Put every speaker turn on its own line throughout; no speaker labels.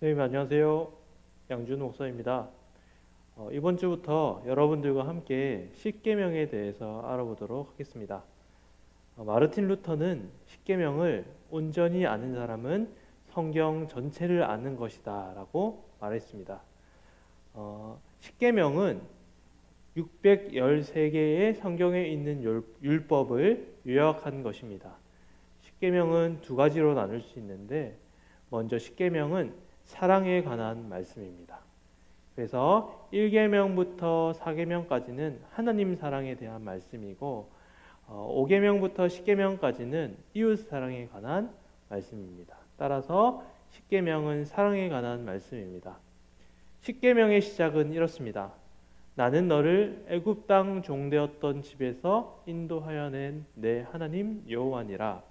선생님 안녕하세요. 양준 목사입니다. 이번 주부터 여러분들과 함께 십계명에 대해서 알아보도록 하겠습니다. 마르틴 루터는 십계명을 온전히 아는 사람은 성경 전체를 아는 것이다 라고 말했습니다. 십계명은 613개의 성경에 있는 율법을 요약한 것입니다. 십계명은 두 가지로 나눌 수 있는데 먼저 십계명은 사랑에 관한 말씀입니다. 그래서 1계명부터 4계명까지는 하나님 사랑에 대한 말씀이고 5계명부터 10계명까지는 이웃 사랑에 관한 말씀입니다. 따라서 10계명은 사랑에 관한 말씀입니다. 10계명의 시작은 이렇습니다. 나는 너를 애굽 땅 종되었던 집에서 인도하여 낸 내 하나님 여호와니라.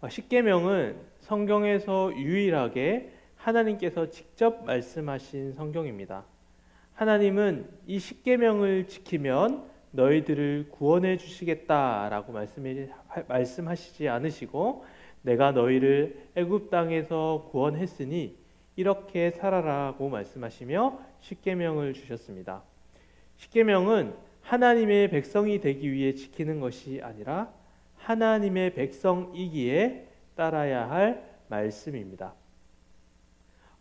십계명은 성경에서 유일하게 하나님께서 직접 말씀하신 성경입니다. 하나님은 이 십계명을 지키면 너희들을 구원해 주시겠다라고 말씀하시지 않으시고 내가 너희를 애굽 땅에서 구원했으니 이렇게 살아라고 말씀하시며 십계명을 주셨습니다. 십계명은 하나님의 백성이 되기 위해 지키는 것이 아니라 하나님의 백성이기에 따라야 할 말씀입니다.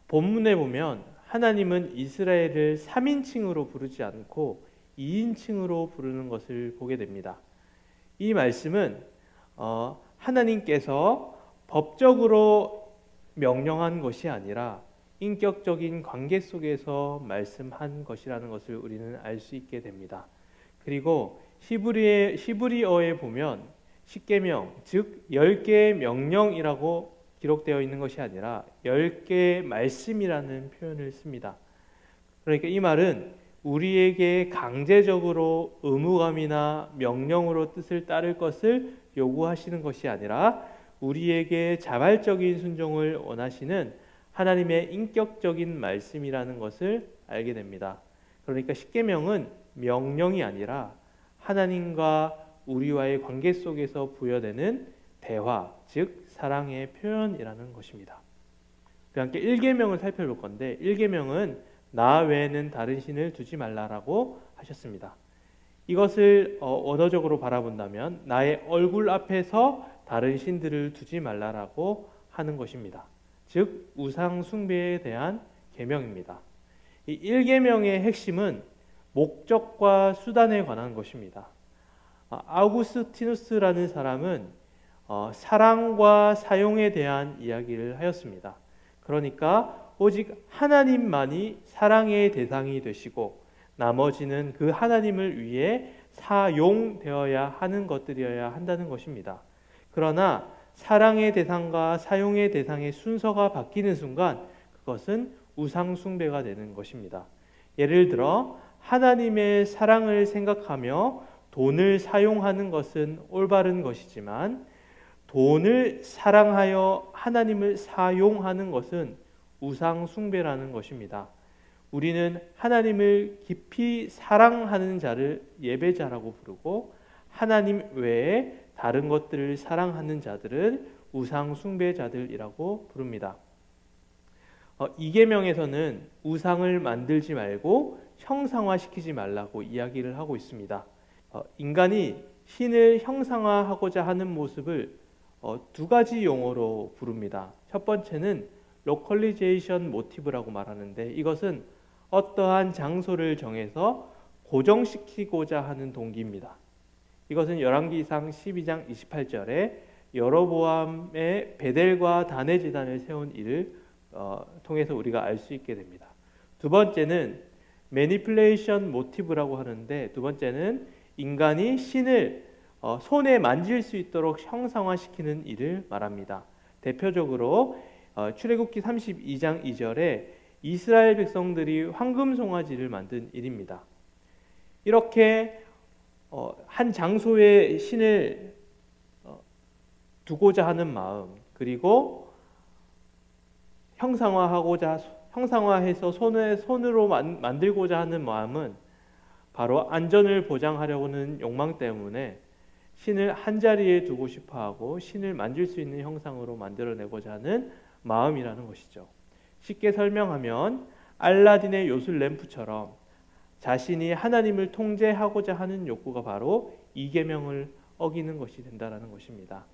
본문에 보면 하나님은 이스라엘을 3인칭으로 부르지 않고 2인칭으로 부르는 것을 보게 됩니다. 이 말씀은 하나님께서 법적으로 명령한 것이 아니라 인격적인 관계 속에서 말씀한 것이라는 것을 우리는 알 수 있게 됩니다. 그리고 히브리어에 보면 십계명, 즉 10개의 명령이라고 기록되어 있는 것이 아니라 10개의 말씀이라는 표현을 씁니다. 그러니까 이 말은 우리에게 강제적으로 의무감이나 명령으로 뜻을 따를 것을 요구하시는 것이 아니라 우리에게 자발적인 순종을 원하시는 하나님의 인격적인 말씀이라는 것을 알게 됩니다. 그러니까 십계명은 명령이 아니라 하나님과 우리와의 관계 속에서 부여되는 대화, 즉 사랑의 표현이라는 것입니다. 함께 1계명을 살펴볼 건데 1계명은 나 외에는 다른 신을 두지 말라라고 하셨습니다. 이것을 언어적으로 바라본다면 나의 얼굴 앞에서 다른 신들을 두지 말라라고 하는 것입니다. 즉 우상 숭배에 대한 계명입니다. 이 1계명의 핵심은 목적과 수단에 관한 것입니다. 아우구스티누스라는 사람은 사랑과 사용에 대한 이야기를 하였습니다. 그러니까 오직 하나님만이 사랑의 대상이 되시고 나머지는 그 하나님을 위해 사용되어야 하는 것들이어야 한다는 것입니다. 그러나 사랑의 대상과 사용의 대상의 순서가 바뀌는 순간 그것은 우상 숭배가 되는 것입니다. 예를 들어 하나님의 사랑을 생각하며 돈을 사용하는 것은 올바른 것이지만 돈을 사랑하여 하나님을 사용하는 것은 우상 숭배라는 것입니다. 우리는 하나님을 깊이 사랑하는 자를 예배자라고 부르고 하나님 외에 다른 것들을 사랑하는 자들은 우상 숭배자들이라고 부릅니다. 2계명에서는 우상을 만들지 말고 형상화시키지 말라고 이야기를 하고 있습니다. 인간이 신을 형상화하고자 하는 모습을 두 가지 용어로 부릅니다. 첫 번째는 로컬리제이션 모티브라고 말하는데 이것은 어떠한 장소를 정해서 고정시키고자 하는 동기입니다. 이것은 열왕기상 12장 28절에 여로보암의 베델과 단의 제단을 세운 일을 통해서 우리가 알 수 있게 됩니다. 두 번째는 매니플레이션 모티브라고 하는데 두 번째는 인간이 신을 손에 만질 수 있도록 형상화시키는 일을 말합니다. 대표적으로 출애굽기 32장 2절에 이스라엘 백성들이 황금 송아지를 만든 일입니다. 이렇게 한 장소에 신을 두고자 하는 마음 그리고 형상화해서 손으로 만들고자 하는 마음은 바로 안전을 보장하려는 욕망 때문에 신을 한자리에 두고 싶어하고 신을 만질 수 있는 형상으로 만들어내고자 하는 마음이라는 것이죠. 쉽게 설명하면 알라딘의 요술 램프처럼 자신이 하나님을 통제하고자 하는 욕구가 바로 이 계명을 어기는 것이 된다라는 것입니다.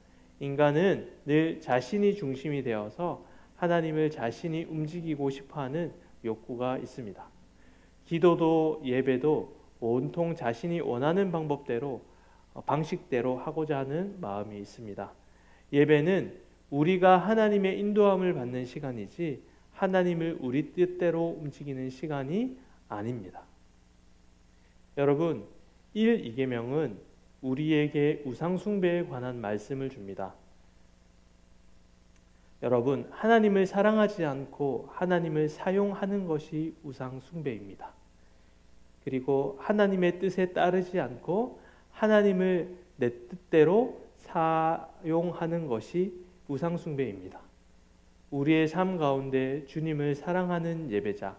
인간은 늘 자신이 중심이 되어서 하나님을 자신이 움직이고 싶어하는 욕구가 있습니다. 기도도 예배도 온통 자신이 원하는 방식대로 하고자 하는 마음이 있습니다. 예배는 우리가 하나님의 인도함을 받는 시간이지 하나님을 우리 뜻대로 움직이는 시간이 아닙니다. 여러분, 2계명은 우리에게 우상 숭배에 관한 말씀을 줍니다. 여러분, 하나님을 사랑하지 않고 하나님을 사용하는 것이 우상 숭배입니다. 그리고 하나님의 뜻에 따르지 않고 하나님을 내 뜻대로 사용하는 것이 우상 숭배입니다. 우리의 삶 가운데 주님을 사랑하는 예배자,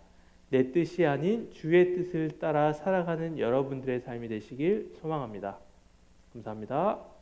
내 뜻이 아닌 주의 뜻을 따라 살아가는 여러분들의 삶이 되시길 소망합니다. 감사합니다.